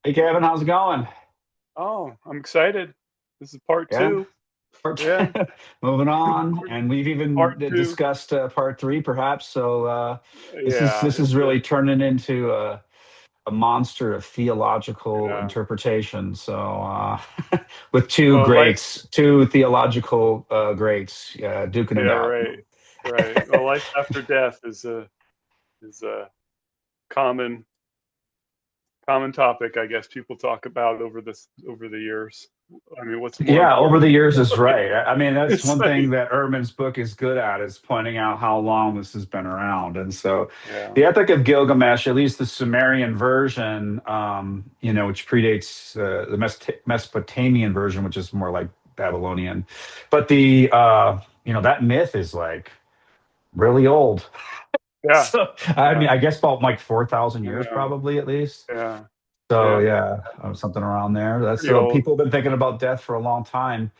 Hey Kevin, how's it going? Oh, I'm excited. This is part Yeah, two. part Yeah, moving on, part, and we've even part two. discussed part three, perhaps. So this is Yeah, this is really turning into a monster of theological yeah. interpretation. So with two Well, life. greats, two theological greats, duking Yeah, it out. right, right. Well, life after death is a common common topic, I guess people talk about over the years. I mean, what's more Yeah, over important? the years is right. I mean, that's It's one thing like, that Ehrman's book is good at is pointing out how long this has been around. And so yeah, the Epic of Gilgamesh, at least the Sumerian version, which predates the Mesopotamian version, which is more like Babylonian. But that myth is like really old. yeah, So, I mean, yeah, I guess about like 4,000 years yeah, probably at least. yeah, So yeah. yeah, something around there. That's Pretty so old. people have been thinking about death for a long time,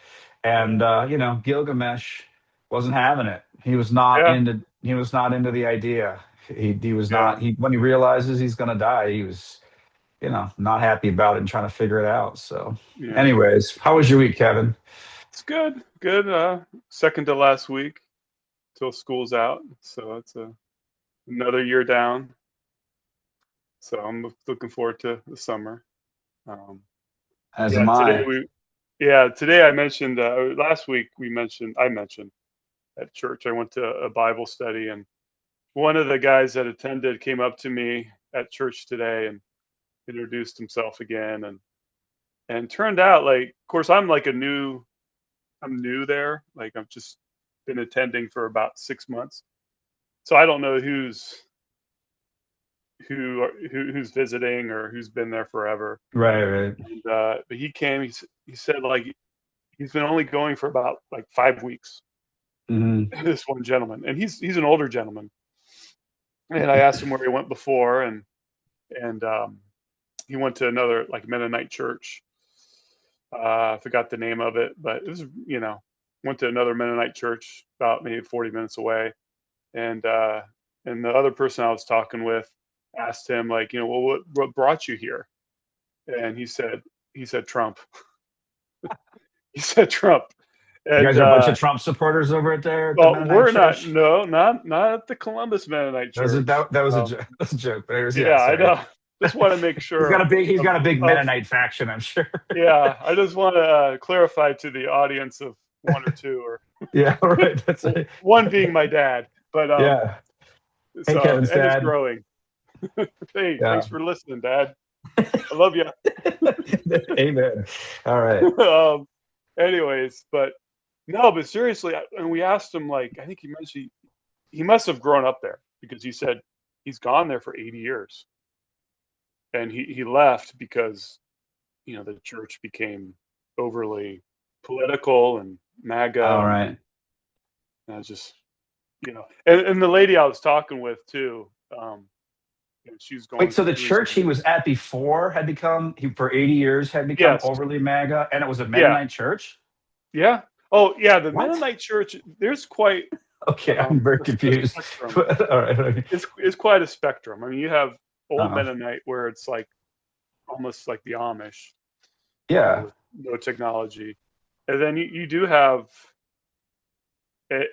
and Yeah, Gilgamesh wasn't having it. He was not yeah, into. He was not into the idea. He was not. yeah, He when he realizes he's going to die, he was not happy about it and trying to figure it out. So, yeah. anyways, how was your week, Kevin? It's good, good. Second to last week till school's out, so it's another year down. So I'm looking forward to the summer. Um, As yeah, am today I. we today I mentioned last week I mentioned at church I went to a Bible study, and one of the guys that attended came up to me at church today and introduced himself again, and turned out, like, of course I'm new there, like I've just been attending for about 6 months, so I don't know who's visiting or who's been there forever. Right, right. And but he came. He said, like, he's been only going for about like 5 weeks. Hmm. This one gentleman, and he's an older gentleman. And I asked him where he went before, and he went to another like Mennonite church. I forgot the name of it, but it was, went to another Mennonite church about maybe 40 minutes away. And the other person I was talking with asked him, like, well, what brought you here? And he said Trump. He said Trump. You And guys are a bunch of Trump supporters over at there at the well, Mennonite we're not. Church. No, not at the Columbus Mennonite That was a, Church. that was a joke. That was a joke. But it was, yeah, Yeah, I sorry. know. Just want to make sure He's of got a big of Mennonite faction, I'm sure. yeah. I just want to clarify to the audience of one or two, or Yeah, right. That's it. one being my dad. But Yeah. Hey, so, Kevin's and it's dad. growing. Hey, Yeah. thanks for listening, Dad. I love you. Amen. All right. um, anyways, but no, but seriously, and we asked him, like, I think he mentioned he must have grown up there because he said he's gone there for 80 years, and he left because the church became overly political and All MAGA, right. and I was just, and the lady I was talking with too, she's Wait, going so the through church he some. was at before had become, for 80 years, had become Yes, overly MAGA, and it was a yeah, Mennonite church? yeah. Oh, yeah. The What? Mennonite Church. There's quite Okay, I'm very a confused. spectrum. All right. Okay. It's quite a spectrum. I mean, you have old Uh, Mennonite where it's like almost like the Amish, yeah. with no technology, and then you do have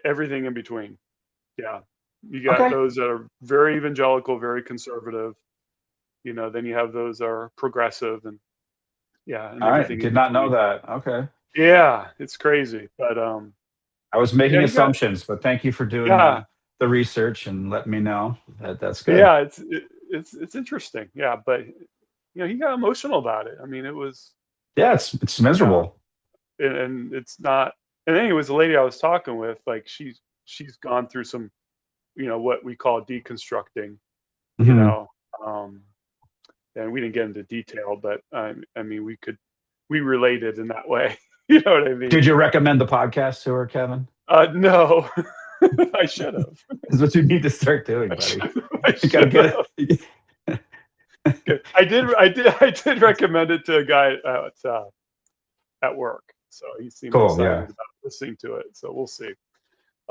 everything in between. Yeah, you got Okay. those that are very evangelical, very conservative. Then you have those that are progressive, and yeah, and All right. everything in Did not know between. that. Okay. Yeah, it's crazy, but I was yeah, making you got assumptions, but thank you for doing yeah, the research and letting me know that that's good. yeah. It's interesting. Yeah, but he got emotional about it. I mean, it was, Yeah, it's yeah, miserable. and it's not. And anyways, the lady I was talking with, like, she's gone through some, what we call deconstructing, you Hmm. know, um, and we didn't get into detail, but I mean, we related in that way. You know what I mean? Did you recommend the podcast to her, Kevin? No, I should have. That's what you need to start doing, I buddy. should. I You gotta should get have. it. Okay. I did recommend it to a guy at work, so he seemed Cool. Yeah. excited about listening to it. So we'll see.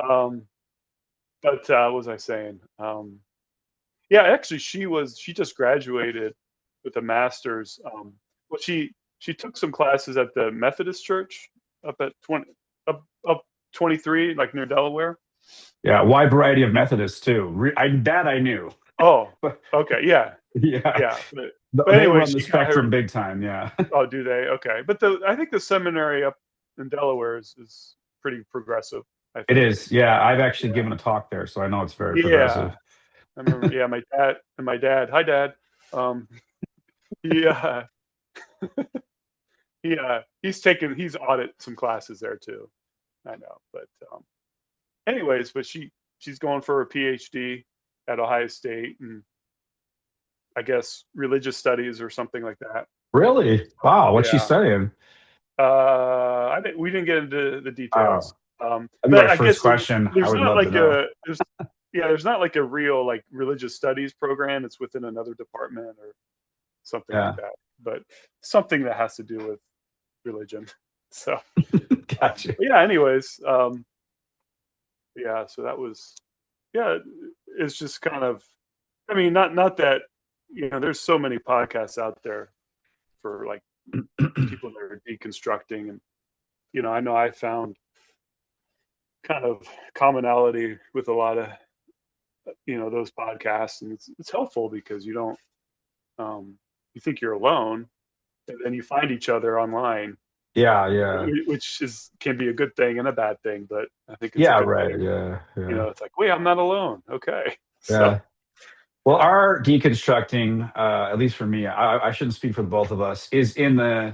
Um, but what was I saying? Yeah, actually, she just graduated with a master's. Well, she took some classes at the Methodist Church up at 20 up 23, like near Delaware. Yeah, wide variety of Methodists too. That I knew. Oh, But okay, yeah, yeah, yeah. But they were anyway, on the she got her. spectrum big time. Yeah, Oh, do they? Okay, but I think the seminary up in Delaware is pretty progressive. I it think. is. Yeah, I've actually given a talk there, so I know it's very Yeah, progressive. I remember. Yeah, my dad. Hi, Dad. Um, yeah, he's audit some classes there too. I know, but anyways, but she's going for a PhD at Ohio State, and I guess religious studies or something like that. Really? Wow, what's she Yeah. studying? We didn't get into the details. Oh, that'd be my But I first guess question. I there's would not love to like know. there's not like a real like religious studies program. It's within another department or something like Yeah, that. But something that has to do with religion. So gotcha. but yeah. Anyways, yeah. So that was yeah. It's just kind of. I mean, not that there's so many podcasts out there for like people that are deconstructing, and I know I found kind of commonality with a lot of those podcasts, and it's helpful because you don't you think you're alone, and then you find each other online, Yeah, yeah, which is can be a good thing and a bad thing, but I think it's a yeah. good Right. thing. Yeah, yeah, It's like, wait, I'm not alone. Okay. So yeah. Well, yeah. our deconstructing, at least for me, I shouldn't speak for the both of us, is in uh,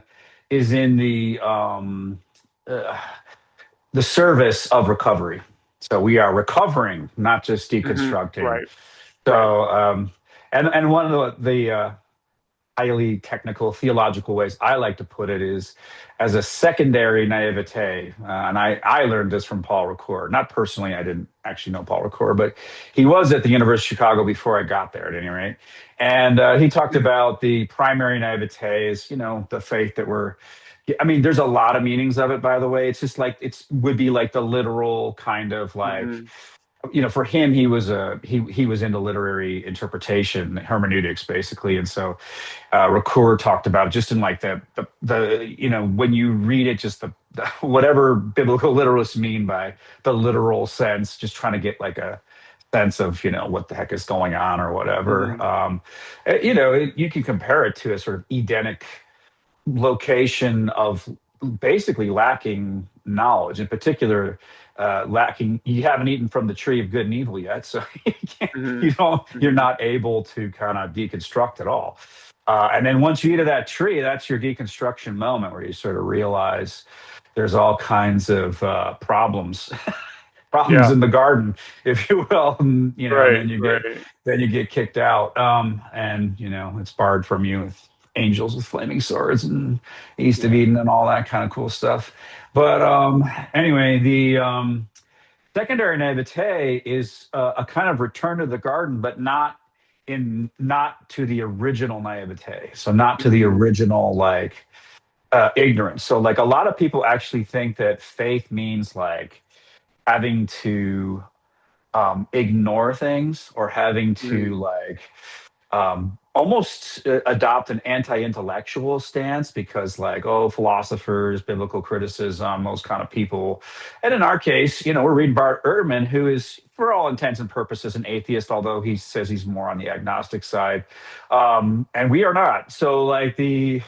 the service of recovery. So we are recovering, not just deconstructing. Right. Right. So, and one of the highly technical theological ways I like to put it is as a secondary naivete. And I learned this from Paul Ricoeur. Not personally, I didn't actually know Paul Ricoeur, but he was at the University of Chicago before I got there at any rate. And he talked Mhm. about the primary naivete is, the faith that we're, I mean, there's a lot of meanings of it, by the way. It's just like, would be like the literal kind of like, Mhm. for him, he was into literary interpretation, hermeneutics, basically, and so Ricoeur talked about it just in like the when you read it, just the whatever biblical literalists mean by the literal sense, just trying to get like a sense of what the heck is going on or whatever. Mhm. You can compare it to a sort of Edenic location of basically lacking knowledge, in particular, lacking. You haven't eaten from the tree of good and evil yet, so Mhm. you're Mhm. not able to kind of deconstruct at all. And then once you eat of that tree, that's your deconstruction moment where you sort of realize there's all kinds of problems problems Yeah. in the garden, if you will, and Right. then Right. you get kicked out, and it's barred from you with angels with flaming swords and east of Yeah. Eden and all that kind of cool stuff. But anyway, the secondary naivete is a kind of return to the garden, but not to the original naivete. So not to the Mhm. original like ignorance. So like a lot of people actually think that faith means like having to ignore things or having to Mhm. like almost adopt an anti-intellectual stance because like philosophers, biblical criticism, those kind of people. And in our case, we're reading Bart Ehrman, who is for all intents and purposes an atheist, although he says he's more on the agnostic side, and we are not. So like I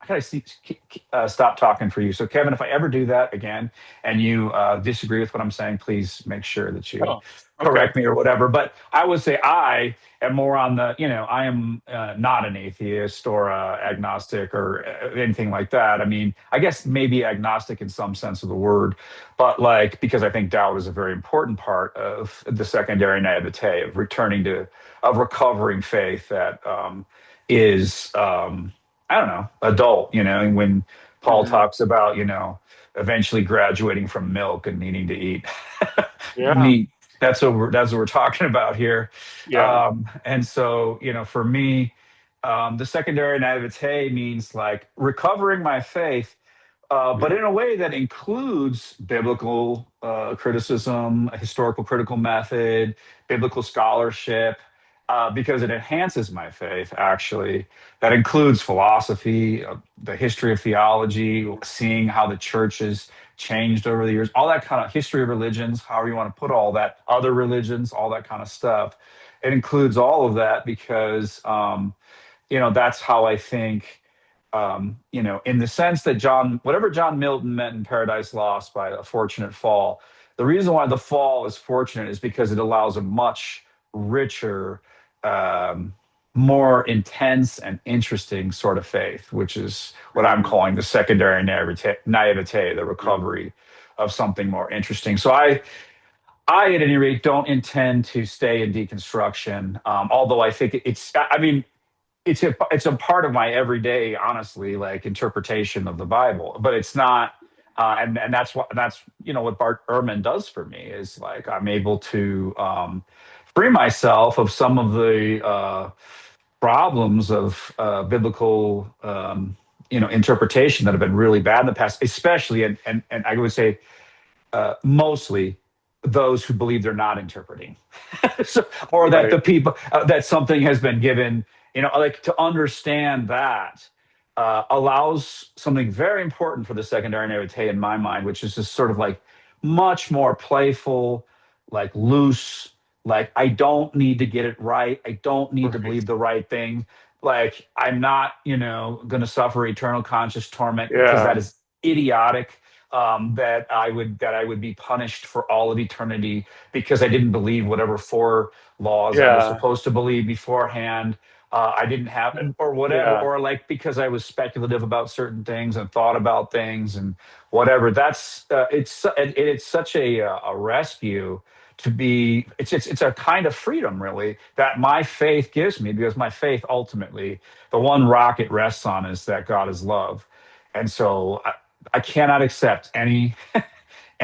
gotta stop talking for you. So Kevin, if I ever do that again and you disagree with what I'm saying, please make sure that you Oh. Okay. correct me or whatever. But I would say I am more on the, I am not an atheist or agnostic or anything like that. I mean, I guess maybe agnostic in some sense of the word, but like, because I think doubt is a very important part of the secondary naivete of of recovering faith that is, I don't know, adult, and when Paul Mhm. talks about, eventually graduating from milk and needing to eat Yeah. meat. That's what we're talking about here. Yeah. And so, for me, the secondary naivete means like recovering my faith, but Mhm. in a way that includes biblical criticism, a historical critical method, biblical scholarship, because it enhances my faith, actually. That includes philosophy, the history of theology, Mm. seeing how the church has changed over the years, all that kind of history of religions, however you want to put all that, other religions, all that kind of stuff. It includes all of that because, that's how I think, in the sense that whatever John Milton meant in Paradise Lost by a fortunate fall, the reason why the fall is fortunate is because it allows a much richer, um, more intense and interesting sort of faith, which is what I'm Mm. calling the secondary naivete, the Mm. recovery of something more interesting. So I, at any rate, don't intend to stay in deconstruction. Although I think I mean, it's a part of my everyday, honestly, like interpretation of the Bible, but it's not. And that's what Bart Ehrman does for me is like I'm able to free myself of some of the problems of biblical interpretation that have been really bad in the past, especially and I would say mostly those who believe they're not interpreting. So, or that Right. the people that something has been given, like to understand that allows something very important for the secondary naivete in my mind, which is just sort of like much more playful, like loose, like I don't need to get it right, I don't need to Right. believe the right thing, like I'm not going to suffer eternal conscious torment because that Yeah. is idiotic, that I would be punished for all of eternity because I didn't believe whatever four laws I was Yeah. supposed to believe beforehand. I didn't have, or whatever, Yeah. or like because I was speculative about certain things and thought about things and whatever. It's such a rescue to be. It's a kind of freedom, really, that my faith gives me, because my faith ultimately, the one rock it rests on is that God is love, and so I cannot accept any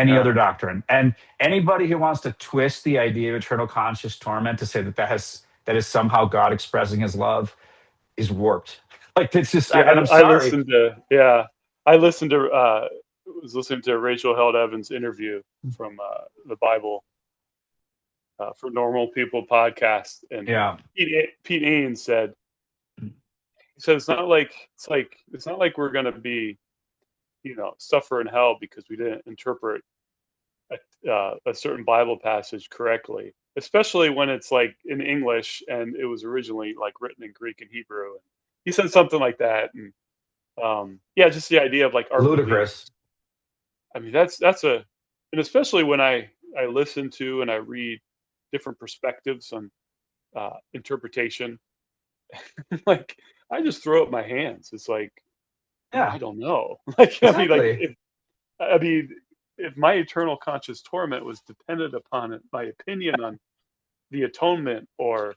Yeah. other doctrine. And anybody who wants to twist the idea of eternal conscious torment to say that is somehow God expressing His love is warped. Like it's just, Yeah. and I'm I sorry. listened to. Yeah. I listened to. Was listening to Rachel Held Evans' interview from the Bible for Normal People podcast, and Yeah, Pete Ains said, he said it's not like we're going to be suffer in hell because we didn't interpret a certain Bible passage correctly, especially when it's like in English and it was originally like written in Greek and Hebrew. And he said something like that, and yeah, just the idea of like our belief. ludicrous. I mean, and especially when I listen to and I read different perspectives on interpretation, like I just throw up my hands. It's like, I Yeah, don't know. Like, exactly. I mean, if my eternal conscious torment was dependent upon it, my opinion on the atonement or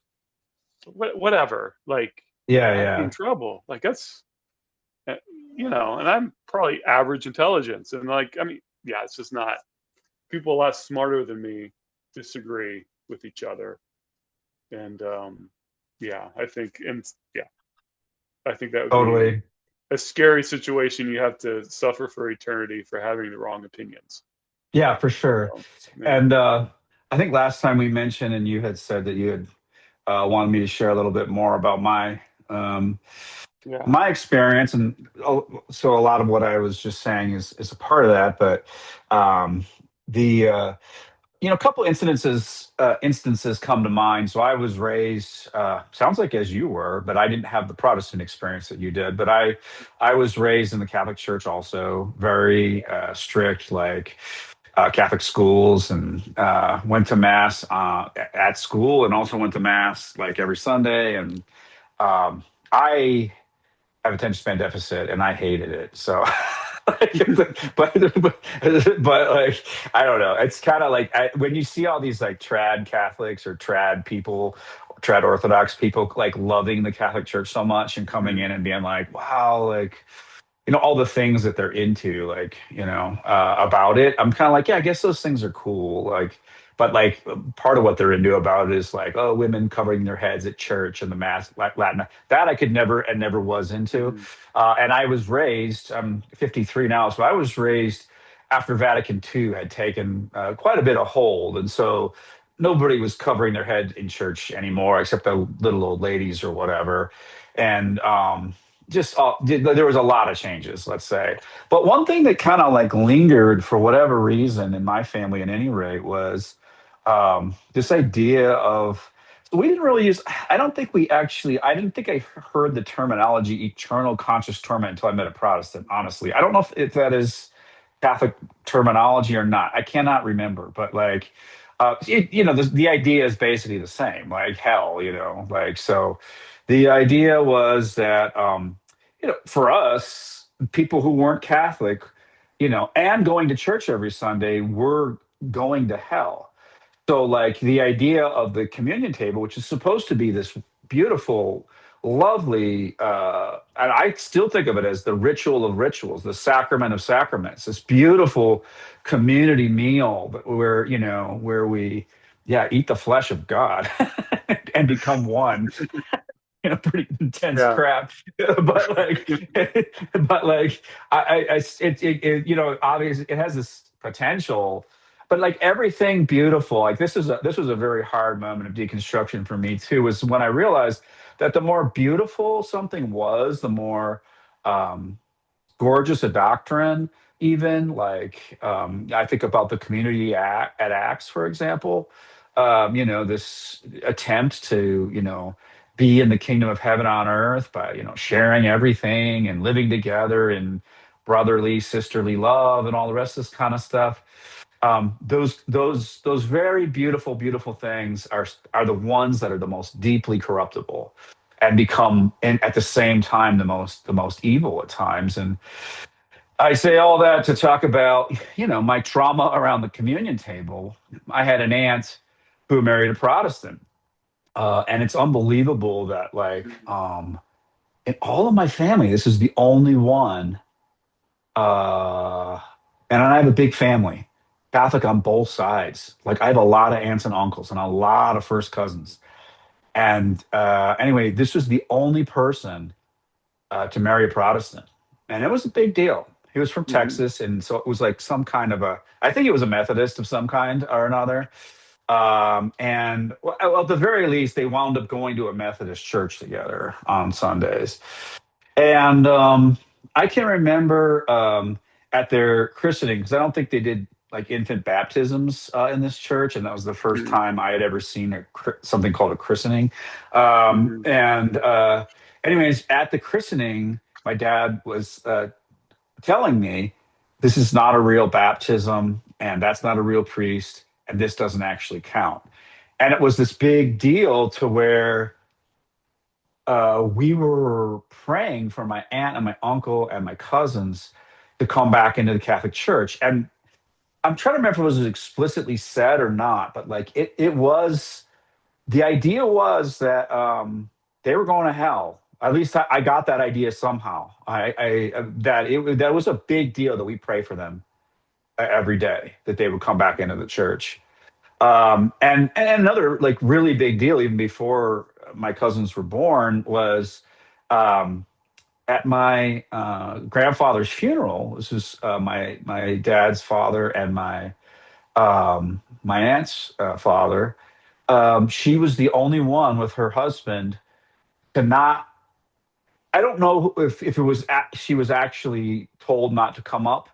whatever, like Yeah, I'd be in yeah, trouble. Like that's, uh, and I'm probably average intelligence, and like, I mean, yeah, it's just not. People a lot smarter than me disagree with each other, and yeah, yeah, I think that would be totally. a scary situation. You have to suffer for eternity for having the wrong opinions. Yeah, for sure. So, yeah, And I think last time we mentioned, and you had said that you had wanted me to share a little bit more about um, yeah, my experience, and so a lot of what I was just saying is a part of that. But the a couple instances come to mind. So I was raised, sounds like as you were, but I didn't have the Protestant experience that you did. But I was raised in the Catholic Church, also very strict, like Catholic schools, and went to mass at school, and also went to mass like every Sunday. And I have attention span deficit, and I hated it. So, but like I don't know. It's kind of like when you see all these like trad Catholics or trad people, trad Orthodox people like loving the Catholic Church so much and coming mhm, in and being like, wow, like all the things that they're into, like about it. I'm kind of like, yeah, I guess those things are cool, like, but like part of what they're into about it is like, oh, women covering their heads at church and the mass, like Latin, that I could never and never was into. mhm, And I was raised, I'm 53 now, so I was raised after Vatican II had taken quite a bit of hold, and so nobody was covering their head in church anymore, except the little old ladies or whatever. And there was a lot of changes, let's say. But one thing that kind of like lingered for whatever reason in my family, at any rate, was this idea of. So we didn't really use. I don't think we actually. I didn't think I heard the terminology "eternal conscious torment" until I met a Protestant. Honestly, I don't know if that is Catholic terminology or not. I cannot remember, but like, the idea is basically the same, like hell, like so. The idea was that, for us, people who weren't Catholic, and going to church every Sunday, were going to hell. So, like, the idea of the communion table, which is supposed to be this beautiful, lovely, and I still think of it as the ritual of rituals, the sacrament of sacraments, this beautiful community meal where we, yeah, eat the flesh of God and become one. Pretty intense Yeah. crap. but like, but like, obviously, it has this potential. But like everything beautiful, like this was a very hard moment of deconstruction for me too. Was when I realized that the more beautiful something was, the more um, gorgeous a doctrine. Even like, I think about the community at Acts, for example. This attempt to be in the kingdom of heaven on earth by sharing everything and living together in brotherly sisterly love and all the rest of this kind of stuff. Those very beautiful things are the ones that are the most deeply corruptible and become, and at the same time, the most evil at times. And I say all that to talk about, my trauma around the communion table. I had an aunt who married a Protestant, and it's unbelievable that, like, Mm. in all of my family, this is the only one. Uh, and I have a big family, Catholic on both sides. Like, I have a lot of aunts and uncles and a lot of first cousins. And anyway, this was the only person to marry a Protestant, and it was a big deal. He was from Mhm. Texas, and so it was like some kind of a. I think he was a Methodist of some kind or another. And well, at the very least, they wound up going to a Methodist church together on Sundays. And I can remember at their christening, because I don't think they did like infant baptisms in this church, and that was the first Mhm. time I had ever seen something called a christening. Mhm. And anyways, at the christening, my dad was telling me this is not a real baptism, and that's not a real priest, and this doesn't actually count. And it was this big deal to where we were praying for my aunt and my uncle and my cousins to come back into the Catholic Church. And I'm trying to remember if it was explicitly said or not, but like it was, the idea was that they were going to hell. At least I got that idea somehow. That was a big deal that we pray for them every day, that they would come back into the church. And another like really big deal, even before my cousins were born, was um, at my grandfather's funeral. This was my dad's father and my aunt's father. She was the only one with her husband to not. I don't know if it was she was actually told not to come up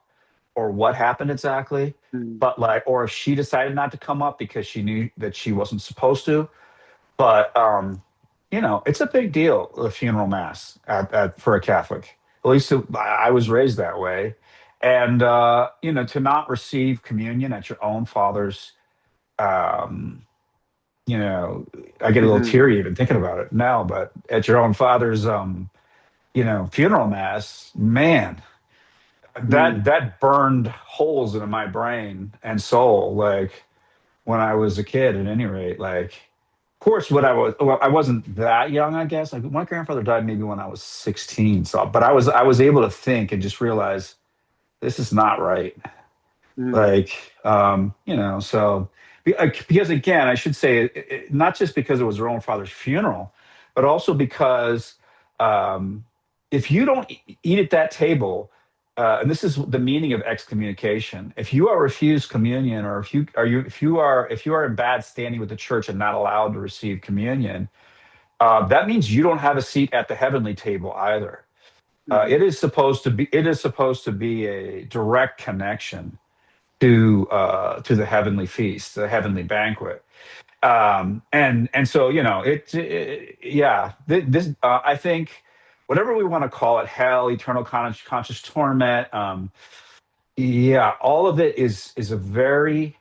or what happened exactly, Mhm. but like, or if she decided not to come up because she knew that she wasn't supposed to. But it's a big deal, the funeral mass for a Catholic. At least I was raised that way. And to not receive communion at your own father's, um, you know, I get a little Mhm. teary even thinking about it now. But at your own father's, funeral mass, man, that Mhm. that burned holes into my brain and soul. Like when I was a kid, at any rate, like of course, I wasn't that young, I guess. Like my grandfather died maybe when I was 16. So, but I was able to think and just realize this is not right. Mhm. Like, so because again, I should say not just because it was her own father's funeral, but also because um, if you don't eat at that table, and this is the meaning of excommunication. If you are refused communion, or if you are in bad standing with the church and not allowed to receive communion, that means you don't have a seat at the heavenly table either. Hmm. It is supposed to be a direct connection to the heavenly feast, the heavenly banquet. And so yeah, this I think whatever we want to call it, hell, eternal conscious torment, yeah, all of it is a very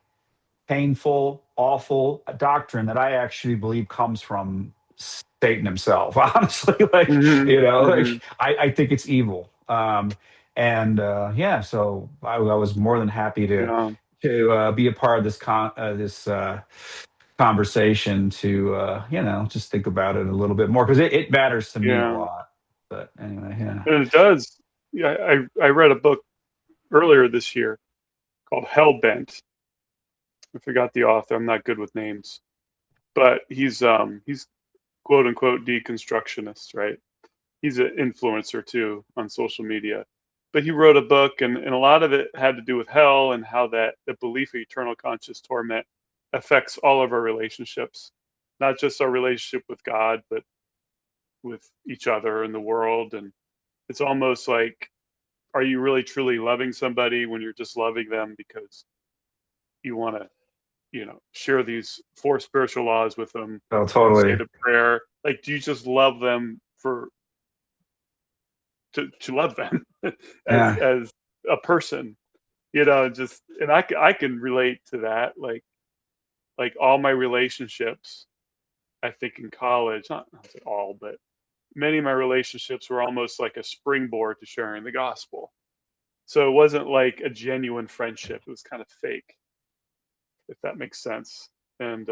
painful, awful doctrine that I actually believe comes from Satan himself. Honestly, Hmm. Hmm. I think it's evil. And yeah, so I was more than happy Yeah. to be a part of this conversation to just think about it a little bit more because it matters to me a Yeah. lot. But anyway, yeah. And it does. Yeah. I read a book earlier this year called Hellbent. I forgot the author. I'm not good with names, but he's quote unquote deconstructionist, right? He's an influencer too on social media. But he wrote a book, and a lot of it had to do with hell and how that the belief of eternal conscious torment affects all of our relationships, not just our relationship with God, but with each other in the world. And it's almost like, are you really truly loving somebody when you're just loving them because you want to, share these four spiritual laws with them Oh, or say totally. the prayer? Like, do you just love them for to love them Yeah. as a person, just, and I can relate to that, like all my relationships, I think in college, not say all, but many of my relationships were almost like a springboard to sharing the gospel. So it wasn't like a genuine friendship, it was kind of fake, if that makes sense. And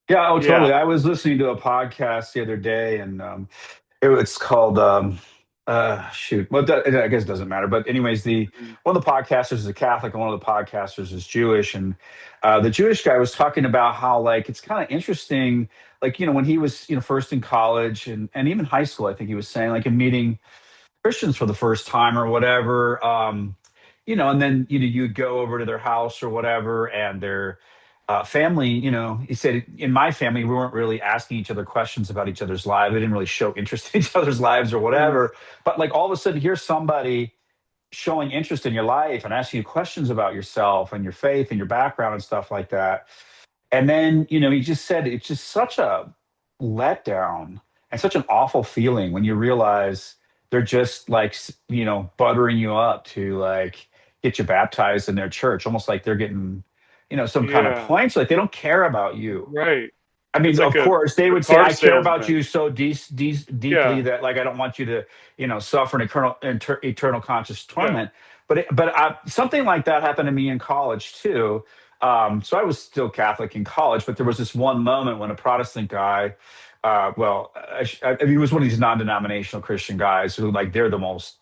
Yeah, oh, yeah. totally. I was listening to a podcast the other day, and it's called shoot. Well, I guess it doesn't matter. But anyways, the Mhm. one of the podcasters is a Catholic, and one of the podcasters is Jewish, and the Jewish guy was talking about how like it's kind of interesting, like when he was first in college and even high school, I think he was saying like in meeting Christians for the first time or whatever. And then you'd go over to their house or whatever, and their family. He said in my family we weren't really asking each other questions about each other's lives. We didn't really show interest in each other's lives or Mhm. whatever. But like all of a sudden, here's somebody showing interest in your life and asking you questions about yourself and your faith and your background and stuff like that. And then, he just said it's just such a letdown and such an awful feeling when you realize they're just like, buttering you up to like get you baptized in their church, almost like they're getting, some kind of Yeah. points. Like they don't care about you. Right. I It's mean, like of course, they a would say, car "I care about salesman. you so deeply Yeah. that, like, I don't want you to, suffer an eternal conscious Yeah. torment." But something like that happened to me in college too. So I was still Catholic in college, but there was this one moment when a Protestant guy, well, I mean, he was one of these non-denominational Christian guys who, like, they're the most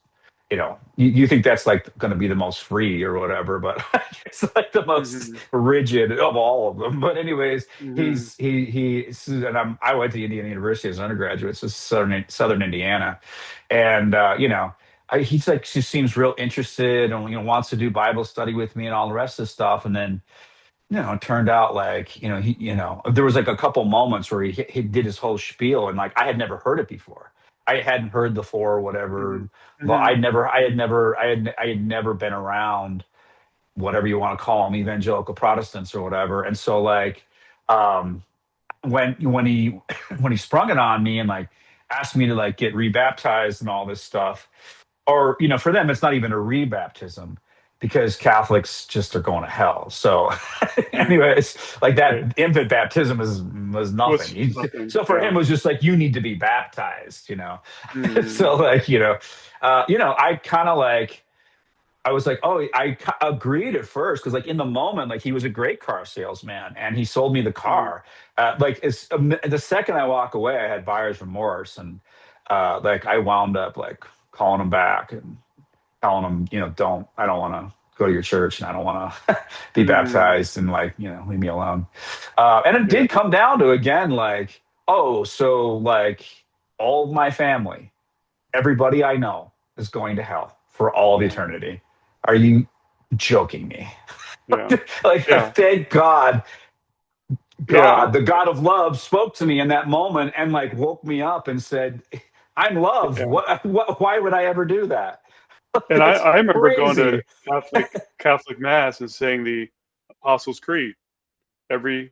you think that's like going to be the most free or whatever, but it's like the most Hmm. rigid of all of them. But anyways, Hmm. and I went to Indiana University as an undergraduate, so Southern Indiana, and he's like just seems real interested and wants to do Bible study with me and all the rest of the stuff, and then it turned out like, there was like a couple moments where he did his whole spiel and like I had never heard it before. I hadn't heard the four or whatever. Hmm. But Hmm. I had never been around whatever you want to call them, evangelical Protestants or whatever. And so like, um, when he when he sprung it on me and like asked me to like get rebaptized and all this stuff, or for them it's not even a rebaptism because Catholics just are going to hell. So Hmm. anyways, like Right. that infant baptism was nothing. What's nothing. So for him Yeah. it was just like you need to be baptized. Hmm. So like I kind of like I was like, oh, agreed at first because, like, in the moment, like, he was a great car salesman and he sold me the Hmm. car. The second I walk away, I had buyer's remorse, and like, I wound up like calling him back and telling him, I don't want to go to your church and I don't want to be Hmm. baptized and like, leave me alone. And it Yeah. did come down to again, like, oh, so like all of my family, everybody I know is going to hell. for all of Yeah. eternity. Are you joking me? Yeah. Like, Yeah. thank God, Yeah. the God of love, spoke to me in that moment and like woke me up and said, "I'm love. Yeah. What? Why would I ever do that?" And It's I remember going to crazy. Catholic mass and saying the Apostles' Creed every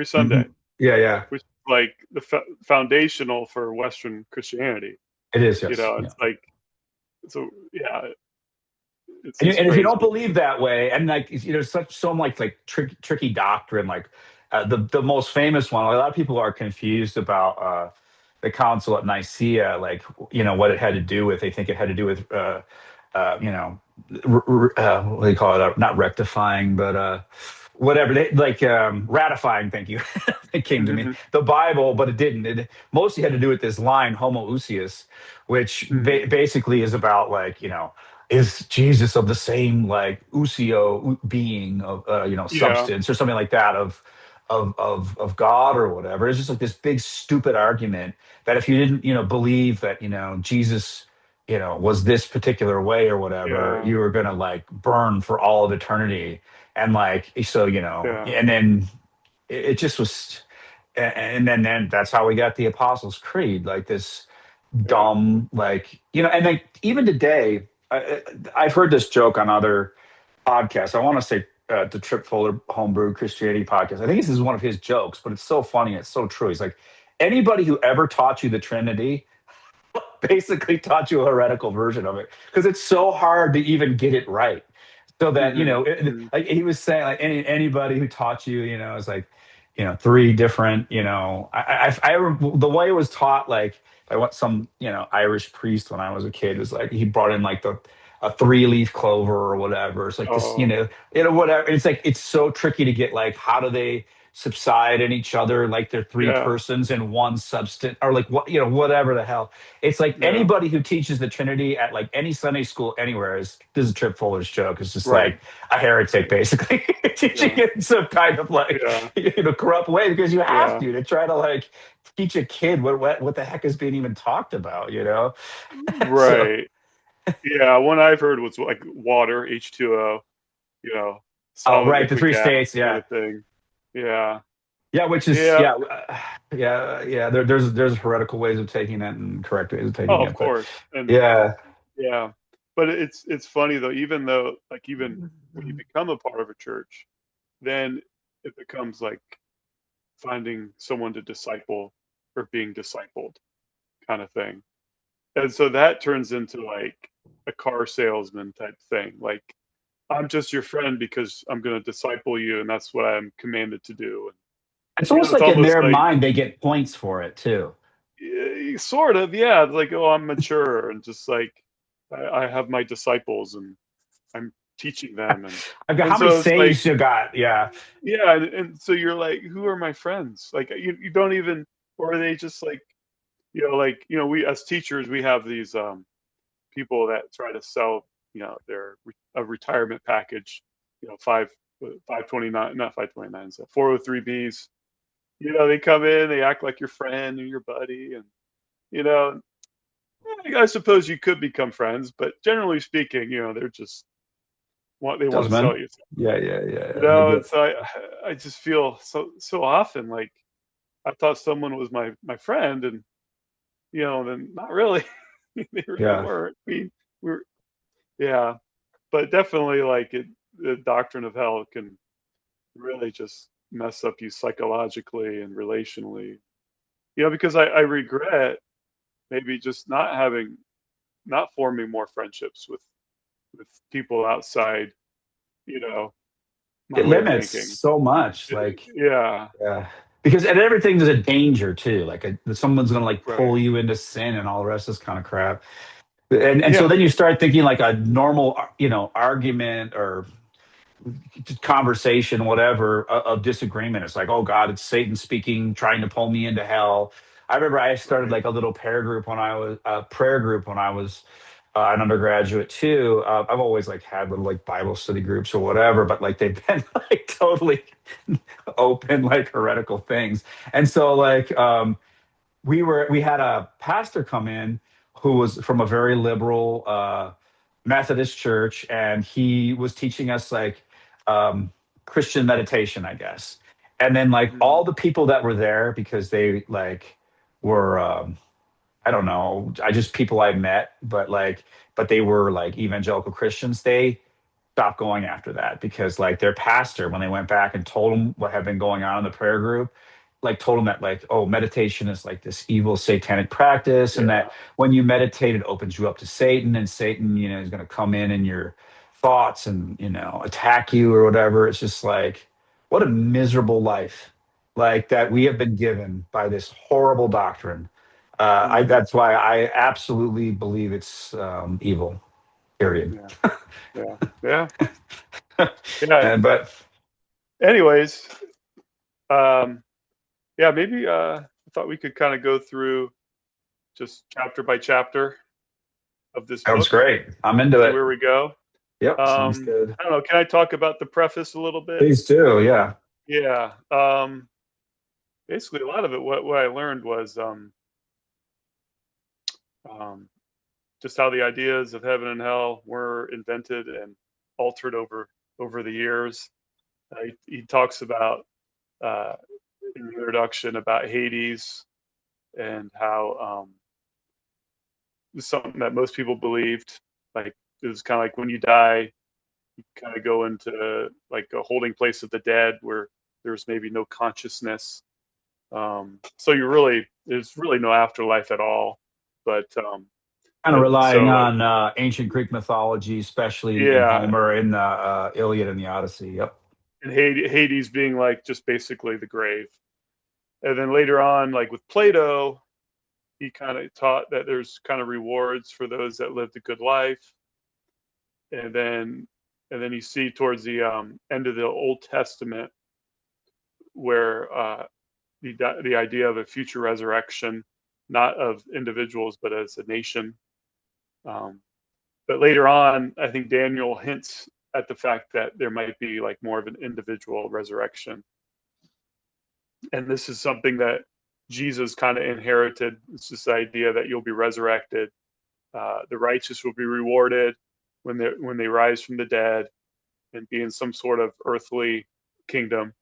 Sunday, Mhm. Yeah, yeah, which is like the foundational for Western Christianity. it is. You Yes, know, yeah. it's like so yeah, it's And, just and if you don't crazy. believe that way, and like such so like tricky doctrine, like the most famous one, a lot of people are confused about the council at Nicaea, like what it had to do with. They think it had to do with you know what do you call it? Not rectifying, but whatever they like ratifying. Thank you. It came to me Mhm. the Bible, but it didn't. It mostly had to do with this line homoousios, which Mhm. basically is about like is Jesus of the same like usio being of Yeah. substance or something like that of God or whatever. It's just like this big stupid argument that if you didn't believe that Jesus was this particular way or whatever, Yeah. you were gonna like burn for all of eternity. And like so Yeah. and then it just was and then that's how we got the Apostles' Creed, like this Yeah. dumb, like and like even today, I've heard this joke on other podcasts. I want to say the Trip Fuller Homebrew Christianity podcast. I think this is one of his jokes, but it's so funny. It's so true. He's like, anybody who ever taught you the Trinity basically taught you a heretical version of it because it's so hard to even get it right. So that Mhm. Mhm. like he was saying, like anybody who taught you, is like, three different, the way it was taught, like by what some Irish priest when I was a kid was like, he brought in like the a three-leaf clover or whatever. It's like this, Oh, whatever. It's like it's so tricky to get like how do they subside in each other like they're three yeah. persons in one substance or like what whatever the hell. It's like Yeah. anybody who teaches the Trinity at like any Sunday school anywhere is this is Trip Fuller's joke. It's just Right. like a heretic basically teaching Yeah. it in some kind of like Yeah. corrupt way because you have Yeah. to try to like teach a kid what the heck is being even talked about. So Right. Yeah, one I've heard was like water, H2O, you know, oh solid, right, the liquid, three gas states, kind yeah. of thing. Yeah. Yeah, which is Yeah. yeah. There's heretical ways of taking it and correct ways of Oh, taking of it, but course. And yeah. yeah. But it's funny though, even though like even when you become a part of a church, then it becomes like finding someone to disciple or being discipled kind of thing. And so that turns into like a car salesman type thing. Like I'm just your friend because I'm going to disciple you, and that's what I'm commanded to do. And It's almost it's like in almost their like mind they get points for it too. sort of, yeah. It's like, oh, I'm mature, and just like I have my disciples, and I'm teaching them, I've got and how many so it's like, saves you got? Yeah. yeah, and so you're like, who are my friends? Like you don't even, or are they just like, like we as teachers we have these people that try to sell, their a retirement package, five 529, not 529, so 403bs. They come in, they act like your friend or your buddy, and you know, I suppose you could become friends, but generally speaking, they're just they want to Salesman. sell you something. Yeah, yeah, yeah, yeah. They And get so I just feel so often like I thought someone was my friend, and then not really. They really yeah. weren't. I mean, we're yeah, but definitely like the doctrine of hell can really just mess up you psychologically and relationally. Because I regret maybe just not forming more friendships with people outside, you know, my It way of limits thinking. so much. Like Yeah, yeah. Because and everything is a danger too. Like someone's gonna like right. pull you into sin and all the rest of this kind of crap. And so Yeah, then you start thinking like a normal argument or conversation, whatever, of disagreement. It's like, oh God, it's Satan speaking, trying to pull me into hell. I remember I started right. like a little prayer group when I was an undergraduate too. I've always like had little like Bible study groups or whatever, but like they've been like totally open, like heretical things. And so like we had a pastor come in who was from a very liberal Methodist church, and he was teaching us like um, Christian meditation, I guess. And then like Mhm. all the people that were there, because they like were I don't know, I just people I met, but they were like evangelical Christians. They stopped going after that because like their pastor, when they went back and told them what had been going on in the prayer group, like told them that like, oh, meditation is like this evil satanic practice, and Yeah. that when you meditate, it opens you up to Satan, and Satan, is going to come in your thoughts and attack you or whatever. It's just like, what a miserable life, like that we have been given by this horrible doctrine. Mhm. That's why I absolutely believe it's evil. Period. Yeah. Yeah. Yeah. Yeah. And but Anyways, um, yeah, maybe I thought we could kind of go through just chapter by chapter of this Sounds book, great. I'm into see it. where we go. Yep, sounds good. I don't know. Can I talk about the preface a little bit? Please do. Yeah. Yeah. Basically, a lot of it, what I learned was um, just how the ideas of heaven and hell were invented and altered over the years. He talks about uh, in the introduction about Hades and how it was something that most people believed. Like it was kind of like when you die, you kind of go into like a holding place of the dead where there's maybe no consciousness. So there's really no afterlife at all. But Kind of relying so like on ancient Greek mythology, especially in yeah, Homer, in the Iliad and the Odyssey. Yep. and Hades being like just basically the grave. And then later on, like with Plato, he kind of taught that there's kind of rewards for those that lived a good life. And then you see towards the end of the Old Testament where the idea of a future resurrection, not of individuals but as a nation. Um, but later on, I think Daniel hints at the fact that there might be like more of an individual resurrection, and this is something that Jesus kind of inherited. It's this idea that you'll be resurrected. The righteous will be rewarded when they rise from the dead and be in some sort of earthly kingdom,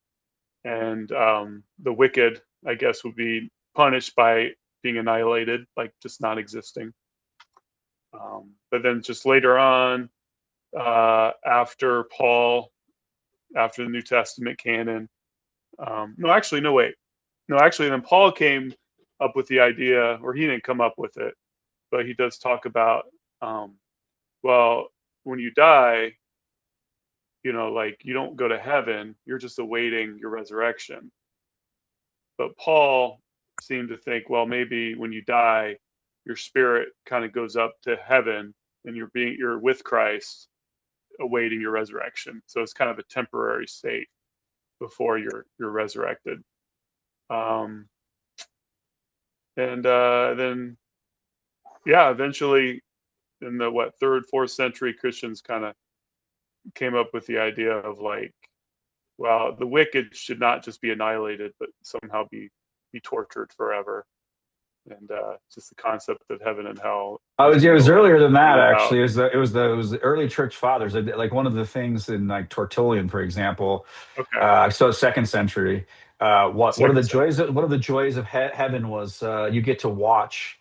and the wicked, I guess, would be punished by being annihilated, like just not existing. But then just later on, after Paul, after the New Testament canon, no, actually, no, wait, no, actually, then Paul came up with the idea, or he didn't come up with it, but he does talk about, um, well, when you die, like you don't go to heaven, you're just awaiting your resurrection. But Paul seemed to think, well, maybe when you die, your spirit kind of goes up to heaven and you're with Christ awaiting your resurrection. So it's kind of a temporary state before you're resurrected. Um, and then yeah, eventually in the third, fourth century, Christians kind of came up with the idea of like, well, the wicked should not just be annihilated, but somehow be tortured forever. And just the concept of heaven and hell has It been was earlier than that, ruled out. actually. It was the early church fathers. Like one of the things in like Tertullian, for example. Okay, So second century. What are the second joys? century. One of the joys of heaven was you get to watch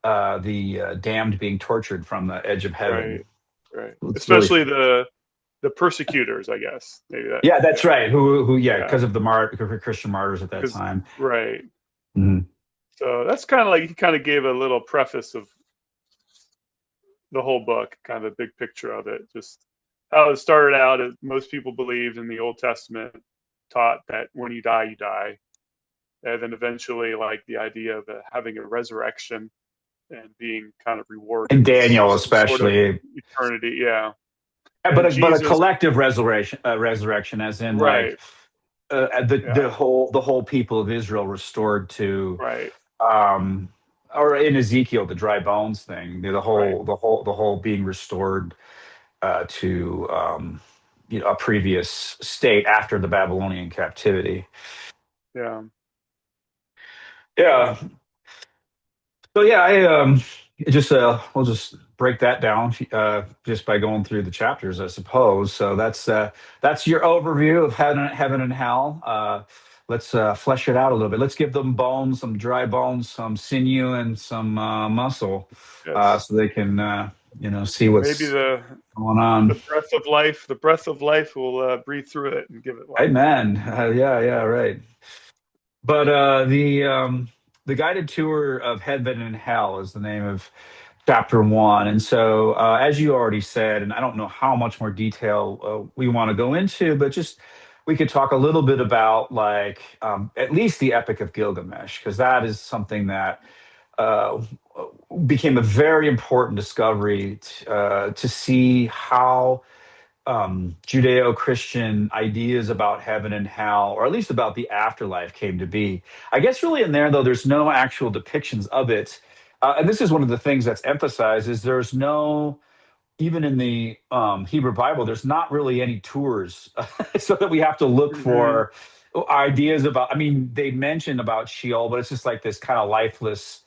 the damned being tortured from the edge of heaven. Right, right. It's really, Especially the persecutors, I guess. Maybe that. yeah, that's Yeah, right. Yeah, yeah. because of the Christian martyrs at that Because time. right. Mhm. So that's kind of like he kind of gave a little preface of the whole book, kind of a big picture of it. Just how it started out. As most people believed in the Old Testament, taught that when you die, you die, and then eventually, like the idea of having a resurrection and being kind of rewarded And with Daniel, some sort of especially. eternity. Yeah, Yeah, and but a Jesus. collective resurrection, as in Right. like the Yeah. the whole people of Israel restored to, Right. um, or in Ezekiel, the dry bones thing, Right. the whole being restored to a previous state after the Babylonian captivity. Yeah. Yeah. So yeah, I just we'll just break that down just by going through the chapters, I suppose. So that's your overview of heaven and hell. Let's flesh it out a little bit. Let's give them bones, some dry bones, some sinew, and some muscle, Yes. so they can see Maybe what's going on. the breath of life will breathe through it and give it life. Amen. Yeah, yeah, right. But the guided tour of heaven and hell is the name of chapter one. And so, as you already said, and I don't know how much more detail we want to go into, but just we could talk a little bit about like at least the Epic of Gilgamesh, because that is something that uh, became a very important discovery to see how Judeo-Christian ideas about heaven and hell, or at least about the afterlife, came to be. I guess really in there though, there's no actual depictions of it, and this is one of the things that's emphasized is there's no even in the Hebrew Bible, there's not really any tours, so that we have to look Hmm. for ideas about. I mean, they mention about Sheol, but it's just like this kind of lifeless